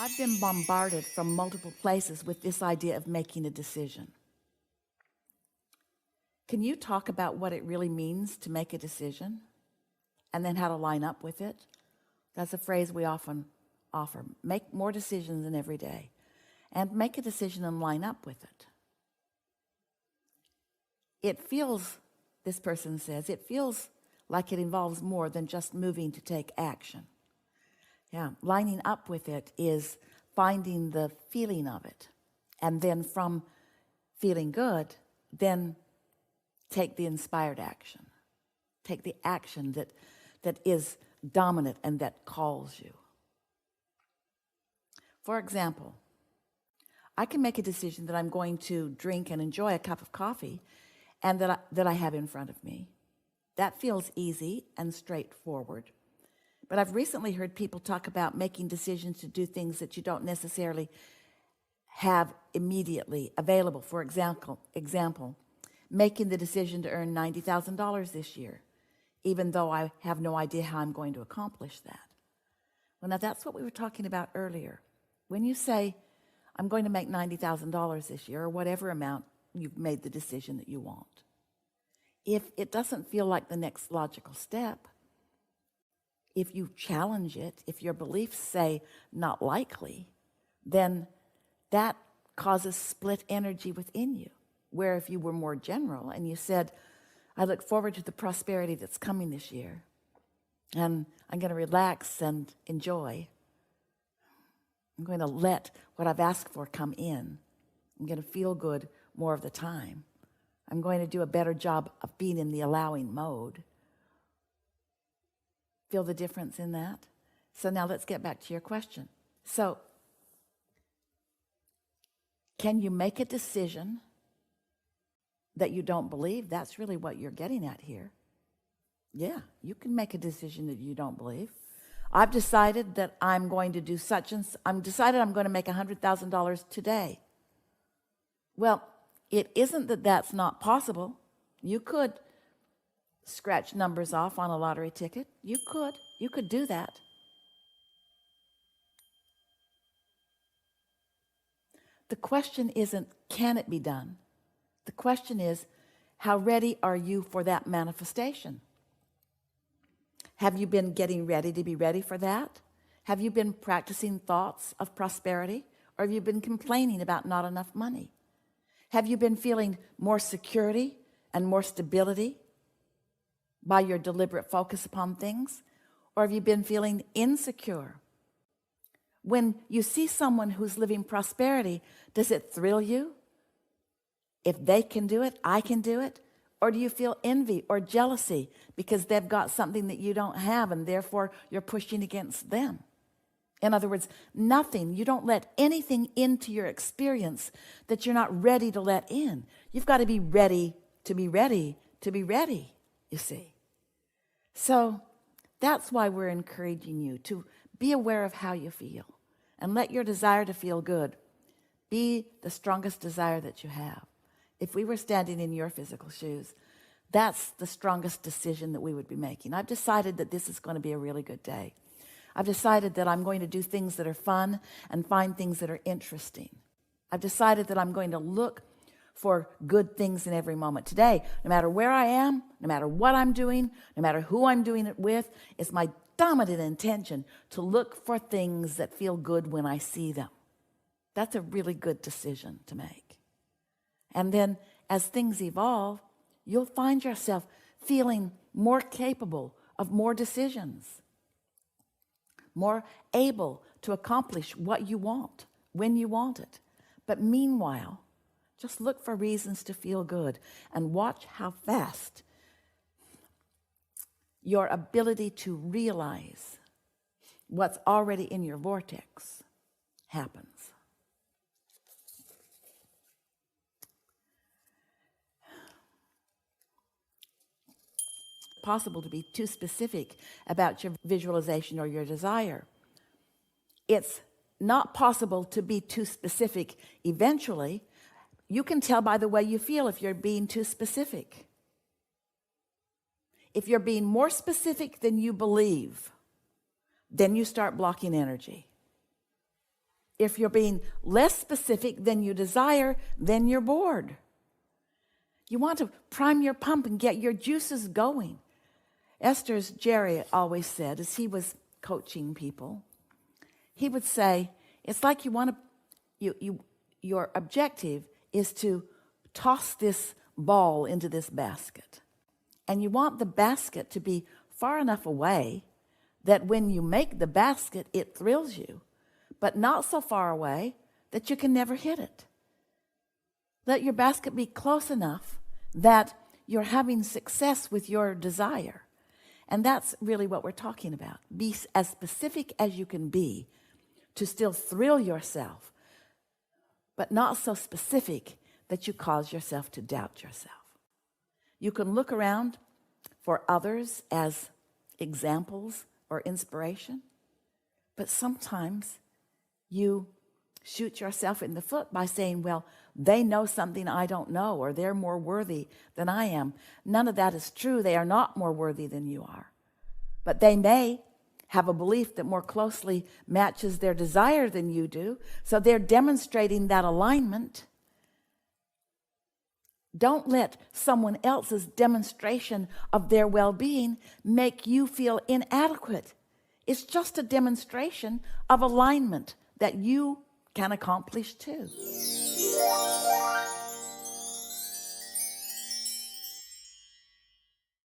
I've been bombarded from multiple places with this idea of making a decision. Can you talk about what it really means to make a decision and then how to line up with it? That's a phrase we often offer. Make more decisions in every day and make a decision and line up with it. It feels, this person says, it feels like it involves more than just moving to take action. Yeah, lining up with it is finding the feeling of it. And then from feeling good, then take the inspired action. Take the action that is dominant and that calls you. For example, I can make a decision that I'm going to drink and enjoy a cup of coffee and that I have in front of me. That feels easy and straightforward. But I've recently heard people talk about making decisions to do things that you don't necessarily have immediately available. For example, making the decision to earn $90,000 this year, even though I have no idea how I'm going to accomplish that. Well, now that's what we were talking about earlier. When you say, I'm going to make $90,000 this year, or whatever amount you've made the decision that you want, if it doesn't feel like the next logical step, if you challenge it, if your beliefs say not likely, then that causes split energy within you. Where if you were more general and you said, I look forward to the prosperity that's coming this year, and I'm going to relax and enjoy. I'm going to let what I've asked for come in. I'm going to feel good more of the time. I'm going to do a better job of being in the allowing mode. Feel the difference in that? So now let's get back to your question. So, can you make a decision that you don't believe? That's really what you're getting at here. Yeah, you can make a decision that you don't believe. I've decided that I'm going to do such and I'm decided I'm going to make $100,000 today. Well, it isn't that that's not possible. You could scratch numbers off on a lottery ticket. You could do that. The question isn't, can it be done? The question is, how ready are you for that manifestation? Have you been getting ready to be ready for that? Have you been practicing thoughts of prosperity? Or have you been complaining about not enough money? Have you been feeling more security and more stability by your deliberate focus upon things? Or have you been feeling insecure? When you see someone who's living prosperity, does it thrill you? If they can do it, I can do it. Or do you feel envy or jealousy because they've got something that you don't have and therefore you're pushing against them? In other words, nothing, you don't let anything into your experience that you're not ready to let in. You've got to be ready to be ready to be ready, you see. So that's why we're encouraging you to be aware of how you feel and let your desire to feel good be the strongest desire that you have. If we were standing in your physical shoes, that's the strongest decision that we would be making. I've decided that this is going to be a really good day. I've decided that I'm going to do things that are fun and find things that are interesting. I've decided that I'm going to look for good things in every moment. Today, no matter where I am, no matter what I'm doing, no matter who I'm doing it with, it's my dominant intention to look for things that feel good when I see them. That's a really good decision to make. And then as things evolve, you'll find yourself feeling more capable of more decisions, more able to accomplish what you want, when you want it. But meanwhile, just look for reasons to feel good and watch how fast your ability to realize what's already in your vortex happens. Possible to be too specific about your visualization or your desire. It's not possible to be too specific eventually. You can tell by the way you feel if you're being too specific. If you're being more specific than you believe, then you start blocking energy. If you're being less specific than you desire, then you're bored. You want to prime your pump and get your juices going. Esther's Jerry always said, as he was coaching people, he would say, it's like your objective is to toss this ball into this basket. And you want the basket to be far enough away that when you make the basket, it thrills you, but not so far away that you can never hit it. Let your basket be close enough that you're having success with your desire. And that's really what we're talking about. Be as specific as you can be to still thrill yourself, but not so specific that you cause yourself to doubt yourself. You can look around for others as examples or inspiration, but sometimes you shoot yourself in the foot by saying, well, they know something I don't know, or they're more worthy than I am. None of that is true. They are not more worthy than you are. But they may have a belief that more closely matches their desire than you do, so they're demonstrating that alignment. Don't let someone else's demonstration of their well-being make you feel inadequate. It's just a demonstration of alignment that you can accomplish too.